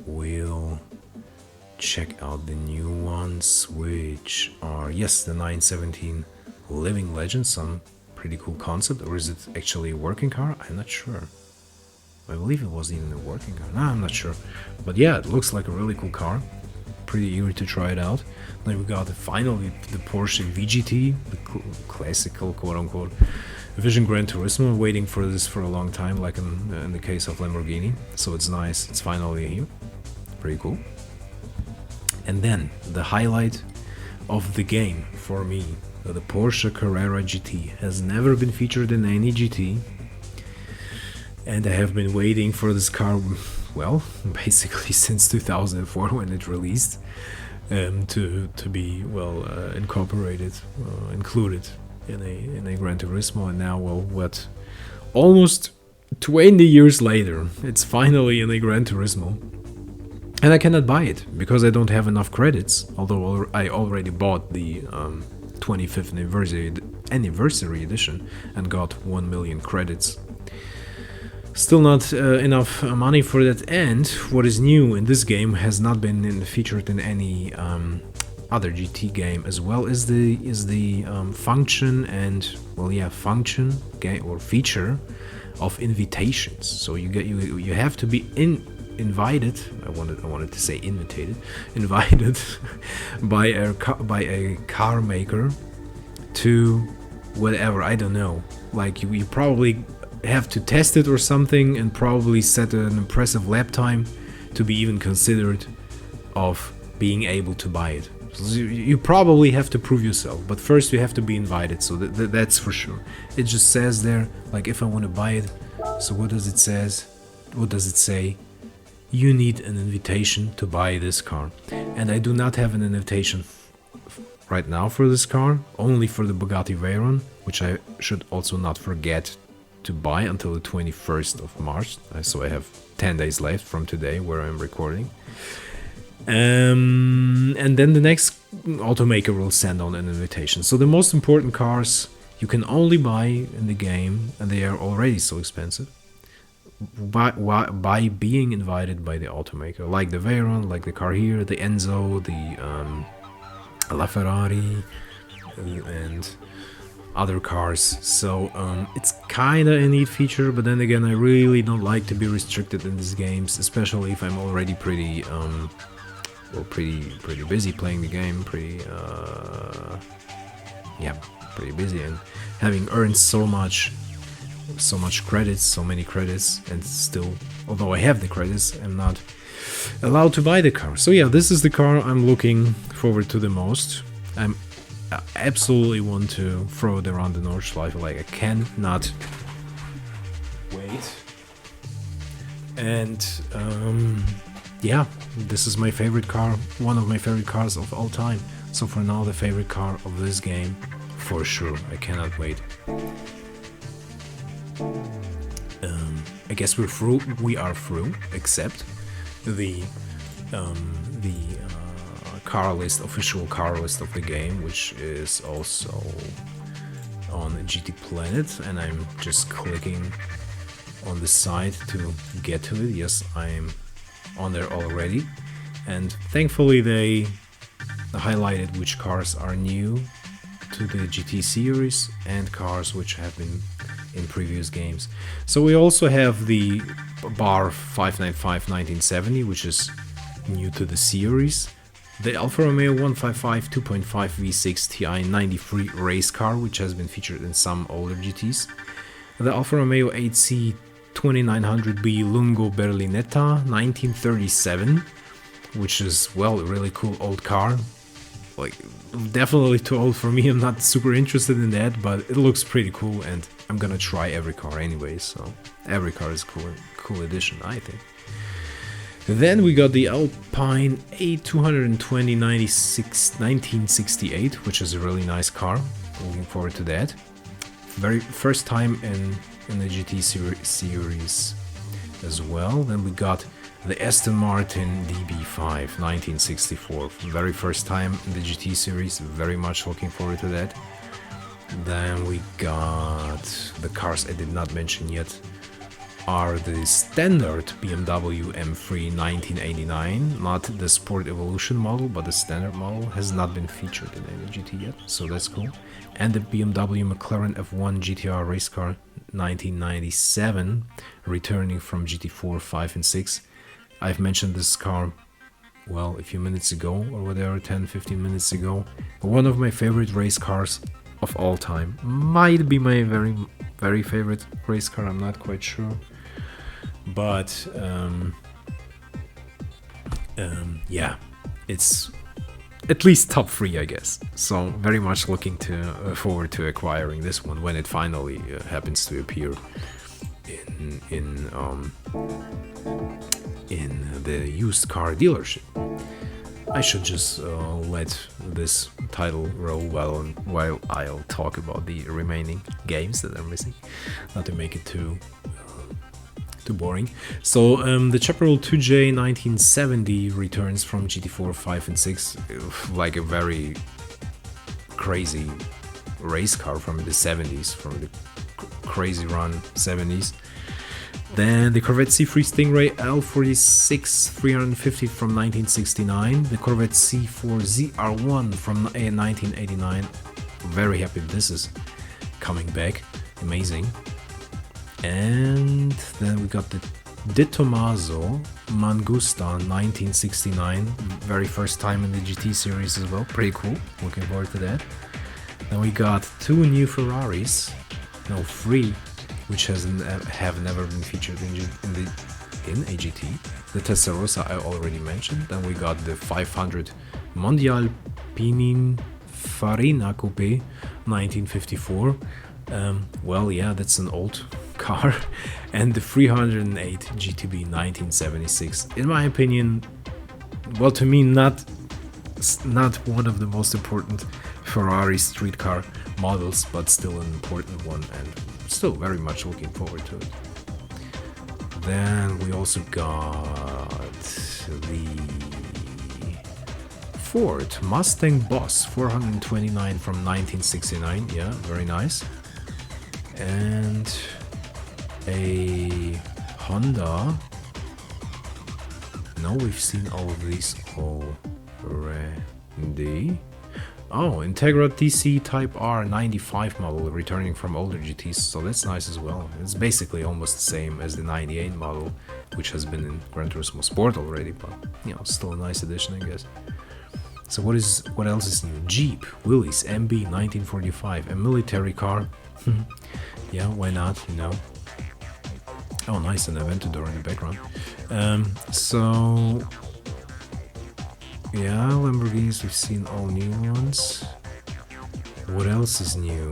we'll check out the new ones, which are, yes, the 917 Living Legend, some pretty cool concept. Or is it actually a working car? I'm not sure. I believe it wasn't even a working car. No, I'm not sure. But yeah, it looks like a really cool car. Pretty eager to try it out. Then we got finally the Porsche Vgt, the classical quote-unquote Vision Gran Turismo. Waiting for this for a long time, like in the case of Lamborghini. So it's nice, it's finally here. Pretty cool. And then the highlight of the game for me, the Porsche Carrera Gt, has never been featured in any GT. And I have been waiting for this car, well, basically since 2004 when it released, to be, well, included in a Gran Turismo. And now, well, what, almost 20 years later, it's finally in a Gran Turismo. And I cannot buy it because I don't have enough credits, although I already bought the 25th anniversary edition and got 1 million credits. Still not enough money for that. And what is new in this game has not been featured in any other GT game as well, is the function and, well, yeah, function game or feature of invitations. So you have to be invited. I wanted to say invited by a car maker to whatever, I don't know. Like you probably have to test it or something, and probably set an impressive lap time to be even considered of being able to buy it. So you probably have to prove yourself, but first you have to be invited, so that's for sure. It just says there, like, if I want to buy it, so what does it say? You need an invitation to buy this car. And I do not have an invitation right now for this car, only for the Bugatti Veyron, which I should also not forget to buy until the 21st of March. So I have 10 days left from today where I'm recording. And then the next automaker will send on an invitation. So the most important cars you can only buy in the game, and they are already so expensive, by being invited by the automaker, like the Veyron, like the Carrera, the Enzo, the La Ferrari, and other cars. So it's kind of a neat feature, but then again, I really don't like to be restricted in these games, especially if I'm already pretty busy playing the game, pretty busy, and having earned so many credits, and still, although I have the credits, I'm not allowed to buy the car. So yeah, this is the car I'm looking forward to the most. I absolutely want to throw it around the Nordschleife, like I cannot wait. And yeah, this is my favorite car, one of my favorite cars of all time. So for now, the favorite car of this game, for sure. I cannot wait. I guess we are through, except the car list, official car list of the game, which is also on GT Planet, and I'm just clicking on the site to get to it. Yes, I'm on there already, and thankfully they highlighted which cars are new to the GT series and cars which have been in previous games. So we also have the Bar 595 1970, which is new to the series, the Alfa Romeo 155 2.5 V6 Ti 93 race car, which has been featured in some older GTs, the Alfa Romeo 8C 2900B Lungo Berlinetta 1937, which is, well, a really cool old car. Like, definitely too old for me. I'm not super interested in that, but it looks pretty cool, and I'm gonna try every car anyway, so every car is cool addition, I think. Then we got the Alpine A220 1968, which is a really nice car. Looking forward to that. Very first time in the GT series as well. Then we got the Aston Martin DB5 1964, very first time in the GT series, very much looking forward to that. Then we got the cars I did not mention yet are the standard BMW M3 1989, not the Sport Evolution model, but the standard model has not been featured in any GT yet, so that's cool. And the BMW Mclaren F1 Gtr race car 1997, returning from GT4, 5 and 6. I've mentioned this car, well, a few minutes ago, or whatever, 10-15 minutes ago. But one of my favorite race cars of all time. Might be my very favorite race car, I'm not quite sure. But yeah, it's at least top 3, I guess. So very much looking forward to acquiring this one when it finally happens to appear in the used car dealership. I should just let this title roll while I'll talk about the remaining games that are missing, not to make it too boring. So the Chaparral 2J 1970 returns from GT4, 5 and 6, like a very crazy race car from the 70s, from the crazy run 70s. Then the Corvette C3 Stingray L46 350 from 1969, the Corvette C4 Zr1 from 1989. Very happy this is coming back, amazing. And then we got the Di Tommaso Mangusta 1969, very first time in the GT series as well, pretty cool, looking forward to that. Then we got two new Ferraris, no, three, which have never been featured in a GT. The Testarossa I already mentioned. Then we got the 500 Mondial Pininfarina Coupe 1954. Well, yeah, that's an old car. And the 308 GTB 1976. In my opinion, well, to me, not one of the most important Ferrari street car models, but still an important one, and still very much looking forward to it. Then we also got the Ford Mustang Boss 429 from 1969, yeah, very nice. And a Honda. No, we've seen all of these already. Oh, Integra Tc Type R 95 model returning from older GTs, so that's nice as well. It's basically almost the same as the 98 model, which has been in Gran Turismo Sport already, but you know, still a nice addition, I guess. So what else is new? Jeep Willys MB 1945, a military car. Yeah, why not, you know. Oh, nice, an Aventador in the background. So yeah, Lamborghinis, we've seen all new ones. What else is new?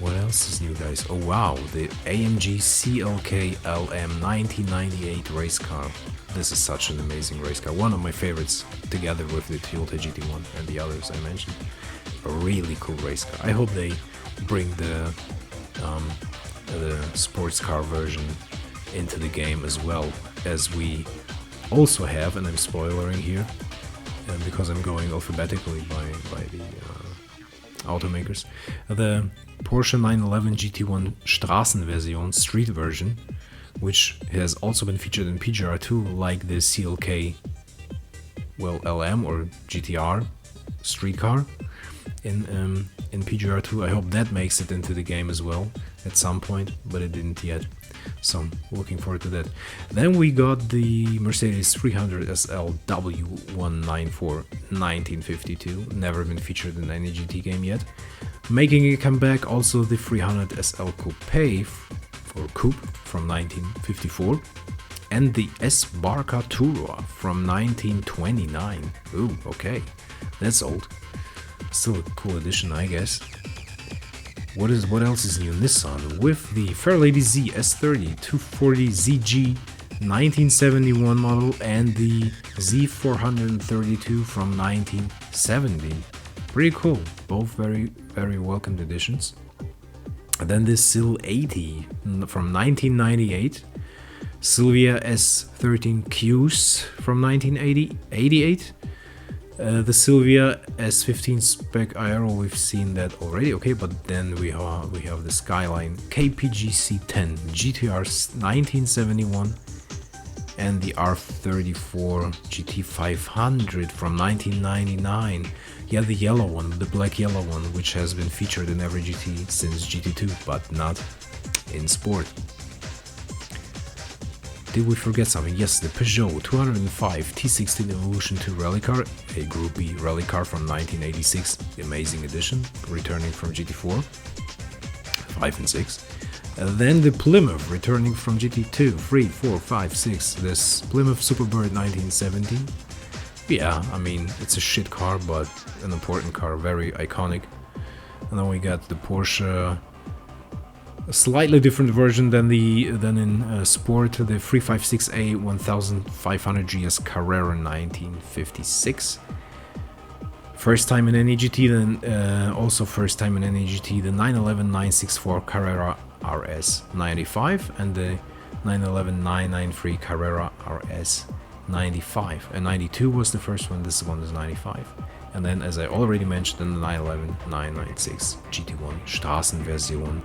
What else is new, guys? Oh wow, the AMG CLK LM 1998 race car. This is such an amazing race car. One of my favorites, together with the Toyota GT1 and the others I mentioned. A really cool race car. I hope they bring the sports car version into the game as well, as we also have, and I'm spoilering here because I'm going alphabetically by the automakers, the Porsche 911 GT1 Straßenversion street version, which has also been featured in PGR2 like the CLK, well, LM or GTR street car in PGR2. I hope that makes it into the game as well at some point, but it didn't yet. So I'm looking forward to that. Then we got the Mercedes 300 SL W194 1952, never been featured in any GT game yet. Making a comeback, also the 300 SL Coupe from 1954, and the S Barca Tourer from 1929. Ooh, okay, that's old. Still a cool addition, I guess. What else is new? Nissan with the Fairlady Z S30 240 ZG 1971 model and the Z432 from 1970. Pretty cool. Both very, very welcomed additions. And then this Sil 80 from 1998. Silvia S13 Qs from 1988. The Silvia S15 Spec Aero, we've seen that already, okay, but then we have the Skyline KPGC10 GTR 1971 and the R34 GT500 from 1999. Yeah, the yellow one, the black yellow one, which has been featured in every GT since GT2, but not in sport. Did we forget something? Yes, the Peugeot 205 T16 Evolution 2 rally car, a Group B rally car from 1986, amazing edition, returning from GT4, 5 and 6. Then the Plymouth, returning from GT2, 3, 4, 5, 6, this Plymouth Superbird 1970. Yeah, I mean, it's a shit car, but an important car, very iconic. And then we got the Porsche, a slightly different version than in Sport, the 356A 1500 GS Carrera 1956. First time in any GT, then also first time in any GT, the 911 964 Carrera RS 95 and the 911 993 Carrera RS 95. And 92 was the first one, this one is 95. And then, as I already mentioned, the 911 996 GT1 Straßenversion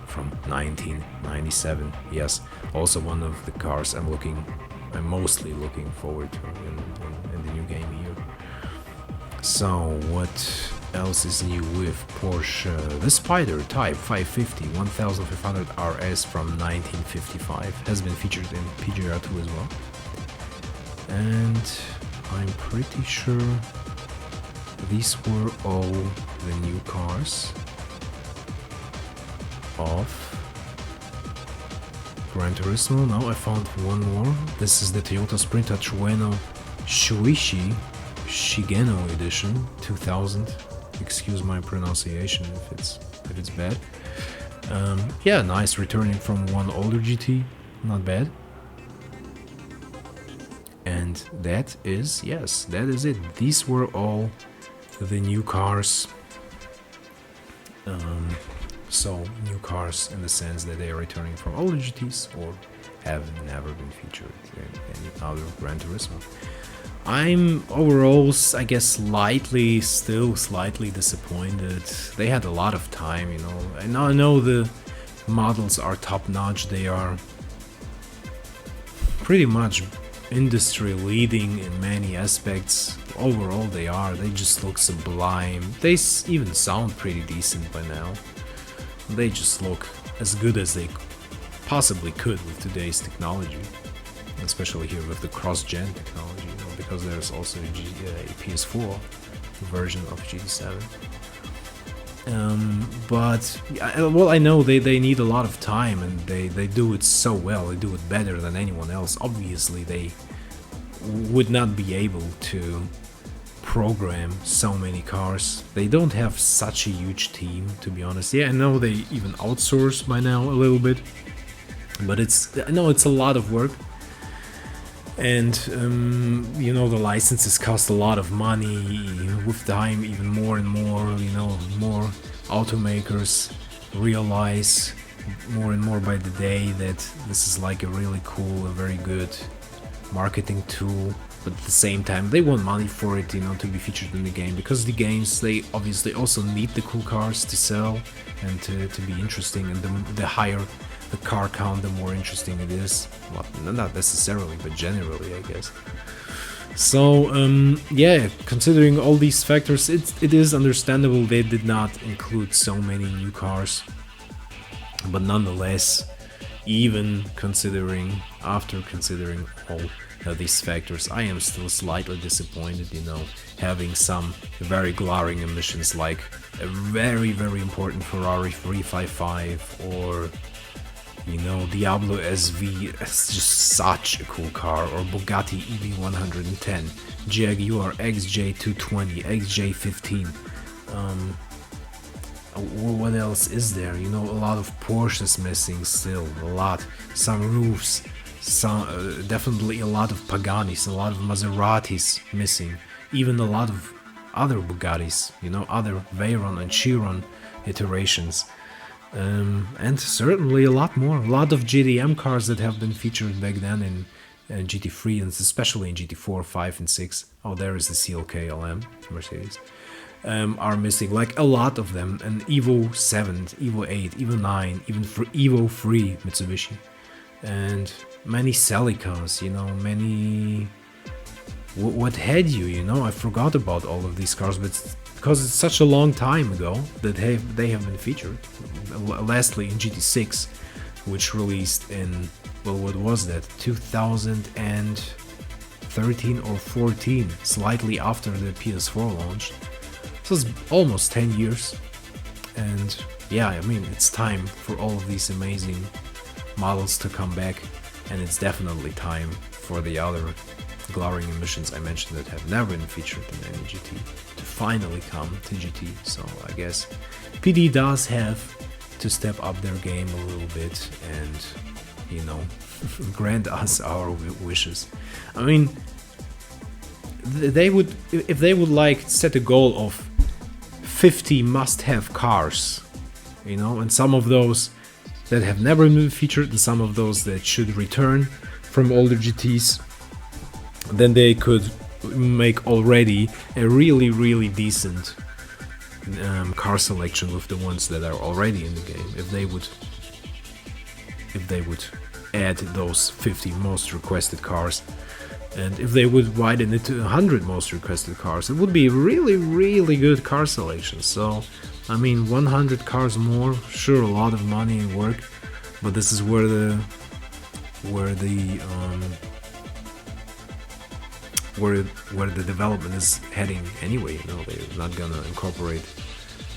from 1997. Yes, also one of the cars I'm mostly looking forward to in the new game here. So what else is new with Porsche? The Spider Type 550 1500 RS from 1955 has been featured in PGR2 as well. And I'm pretty sure these were all the new cars of Gran Turismo. Now I found one more. This is the Toyota Sprinter Trueno Shuichi Shigeno edition 2000. Excuse my pronunciation if it's bad. Yeah, nice, returning from one older GT, not bad. And that is, yes, that is it. These were all the new cars. So new cars in the sense that they are returning from older GTs or have never been featured in any other Gran Turismo. I'm overall, I guess, still slightly disappointed. They had a lot of time, you know. And I know the models are top-notch. They are pretty much industry leading in many aspects. Overall, they just look sublime. They even sound pretty decent by now. They just look as good as they possibly could with today's technology, especially here with the cross-gen technology, you know, because there's also a PS4 version of GT7. But well, I know they need a lot of time, and they do it so well. They do it better than anyone else. Obviously, they would not be able to program so many cars. They don't have such a huge team, to be honest. Yeah, I know they even outsource by now a little bit, but I know it's a lot of work. And you know, the licenses cost a lot of money. With time, even more and more, you know, more automakers realize more and more by the day that this is like a really cool, a very good marketing tool. But at the same time, they want money for it, you know, to be featured in the game, because the games, they obviously also need the cool cars to sell and to be interesting, and the higher the car count, the more interesting it is. Well, not necessarily, but generally, I guess. So, yeah, considering all these factors, it is understandable they did not include so many new cars. But nonetheless, even after considering all these factors, I am still slightly disappointed, you know, having some very glaring omissions like a very, very important Ferrari 355 or, you know, Diablo SV. It's just such a cool car, or Bugatti EV110, Jaguar XJ220, XJ15. What else is there? You know, a lot of Porsches missing still, a lot. Some roofs, definitely a lot of Paganis, a lot of Maseratis missing, even a lot of other Bugattis, you know, other Veyron and Chiron iterations. And certainly a lot more, a lot of GDM cars that have been featured back then in GT3 and especially in GT4, 5 and 6. Oh, there is the CLK LM Mercedes. Are missing, like a lot of them, and Evo 7, Evo 8, Evo 9, even for Evo 3 Mitsubishi, and many Celicas, you know, many... What had you know, I forgot about all of these cars, but because it's such a long time ago that they have been featured. Lastly, in GT6, which released in, well, what was that, 2013 or 14, slightly after the PS4 launched. So it's almost 10 years, and yeah, I mean, it's time for all of these amazing models to come back, and it's definitely time for the other glaring emissions I mentioned that have never been featured in any GT to finally come to GT. So I guess PD does have to step up their game a little bit and, you know, grant us our wishes. I mean, they would, if they would like set a goal of 50 must-have cars, you know, and some of those that have never been featured and some of those that should return from older GTs, then they could make already a really, really decent car selection with the ones that are already in the game. If they would add those 50 most requested cars And if they would widen it to 100 most requested cars, it would be really good car selection. So, I mean, 100 cars more, sure, a lot of money and work, but this is where the development is heading anyway. You know, they're not gonna incorporate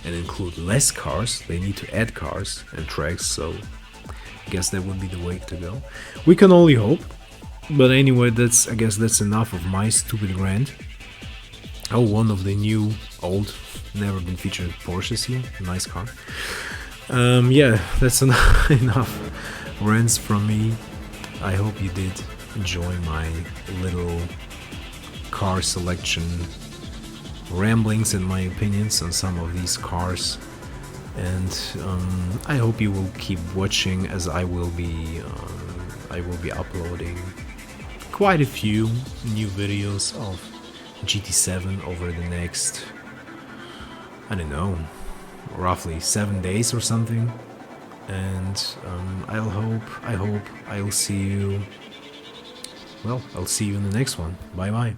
and include less cars. They need to add cars and tracks. So, I guess that would be the way to go. We can only hope. But anyway, I guess that's enough of my stupid rant. Oh, one of the new, old, never been featured Porsches here. Nice car. Yeah, that's enough rants from me. I hope you did enjoy my little car selection ramblings and my opinions on some of these cars. And I hope you will keep watching, as I will be uploading quite a few new videos of GT7 over the next, I don't know, roughly 7 days or something. And I hope I'll see you. Well, I'll see you in the next one. Bye bye.